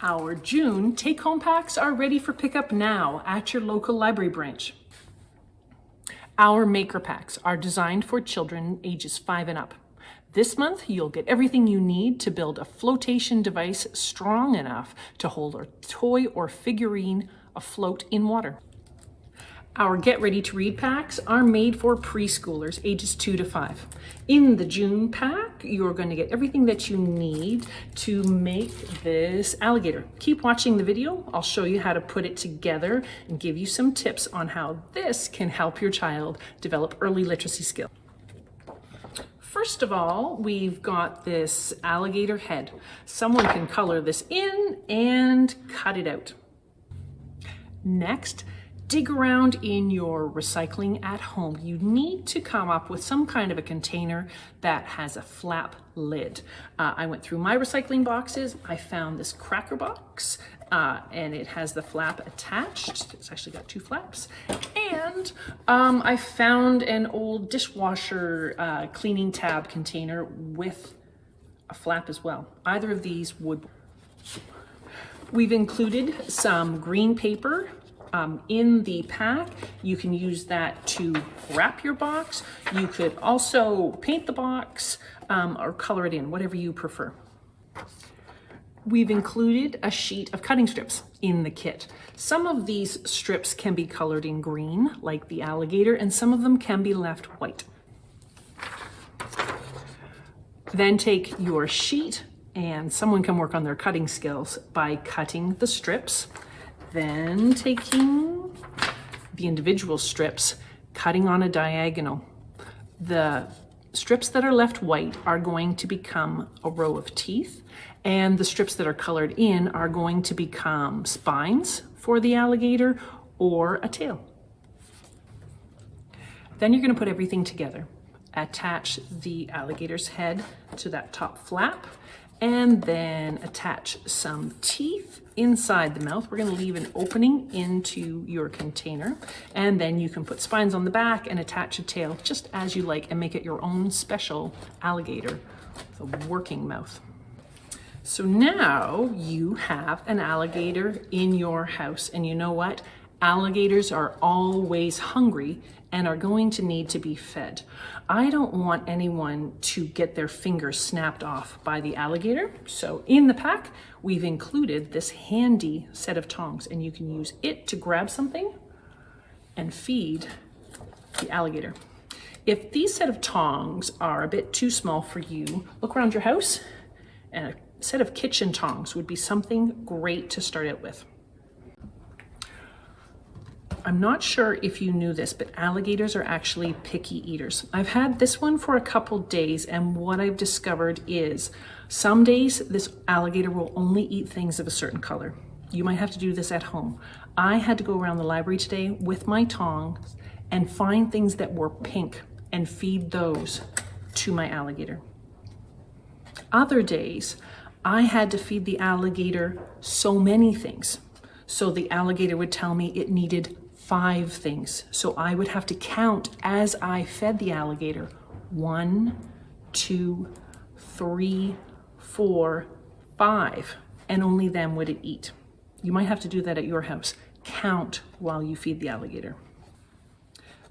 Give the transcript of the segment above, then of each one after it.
Our June take-home packs are ready for pickup now at your local library branch. Our maker packs are designed for children ages 5 and up. This month, you'll get everything you need to build a flotation device strong enough to hold a toy or figurine afloat in water. Our Get Ready to Read packs are made for preschoolers ages 2 to 5. In the June pack, you're going to get everything that you need to make this alligator. Keep watching the video. I'll show you how to put it together and give you some tips on how this can help your child develop early literacy skills. First of all, we've got this alligator head. Someone can color this in and cut it out. Next, dig around in your recycling at home. You need to come up with some kind of a container that has a flap lid. I went through my recycling boxes. I found this cracker box and it has the flap attached. It's actually got 2 flaps. And I found an old dishwasher cleaning tab container with a flap as well. Either of these would. We've included some green paper in the pack. You can use that to wrap your box. You could also paint the box or color it in, whatever you prefer. We've included a sheet of cutting strips in the kit. Some of these strips can be colored in green, like the alligator, and some of them can be left white. Then take your sheet, and someone can work on their cutting skills by cutting the strips. Then taking the individual strips, cutting on a diagonal. The strips that are left white are going to become a row of teeth, and the strips that are colored in are going to become spines for the alligator or a tail. Then you're going to put everything together. Attach the alligator's head to that top flap, and then attach some teeth inside the mouth. We're going to leave an opening into your container, and then you can put spines on the back and attach a tail just as you like and make it your own special alligator with a working mouth. So now you have an alligator in your house, and you know what? Alligators are always hungry and are going to need to be fed. I don't want anyone to get their fingers snapped off by the alligator. So in the pack, we've included this handy set of tongs, and you can use it to grab something and feed the alligator. If these set of tongs are a bit too small for you, look around your house, and a set of kitchen tongs would be something great to start out with. I'm not sure if you knew this, but alligators are actually picky eaters. I've had this one for a couple days, and what I've discovered is some days this alligator will only eat things of a certain color. You might have to do this at home. I had to go around the library today with my tongs and find things that were pink and feed those to my alligator. Other days, I had to feed the alligator so many things. So the alligator would tell me it needed 5 things. So I would have to count as I fed the alligator. 1, 2, 3, 4, 5, and only then would it eat. You might have to do that at your house. Count while you feed the alligator.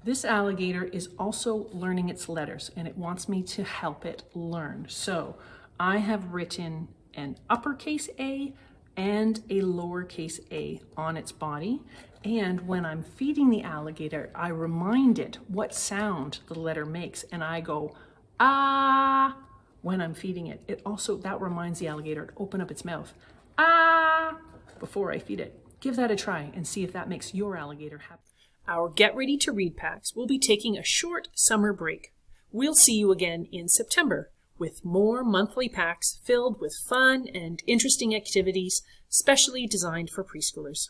This alligator is also learning its letters, and it wants me to help it learn. So I have written an uppercase A and a lowercase a on its body. And when I'm feeding the alligator, I remind it what sound the letter makes, and I go, ah, when I'm feeding it. That reminds the alligator to open up its mouth, ah, before I feed it. Give that a try and see if that makes your alligator happy. Our Get Ready to Read packs will be taking a short summer break. We'll see you again in September with more monthly packs filled with fun and interesting activities, specially designed for preschoolers.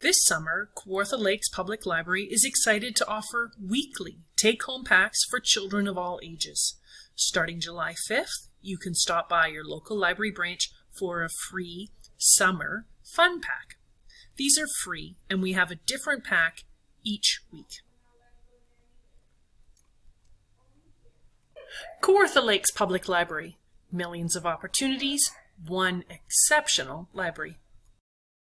This summer, Kawartha Lakes Public Library is excited to offer weekly take-home packs for children of all ages. Starting July 5th, you can stop by your local library branch for a free summer fun pack. These are free, and we have a different pack each week. Kawartha Lakes Public Library. Millions of opportunities, one exceptional library.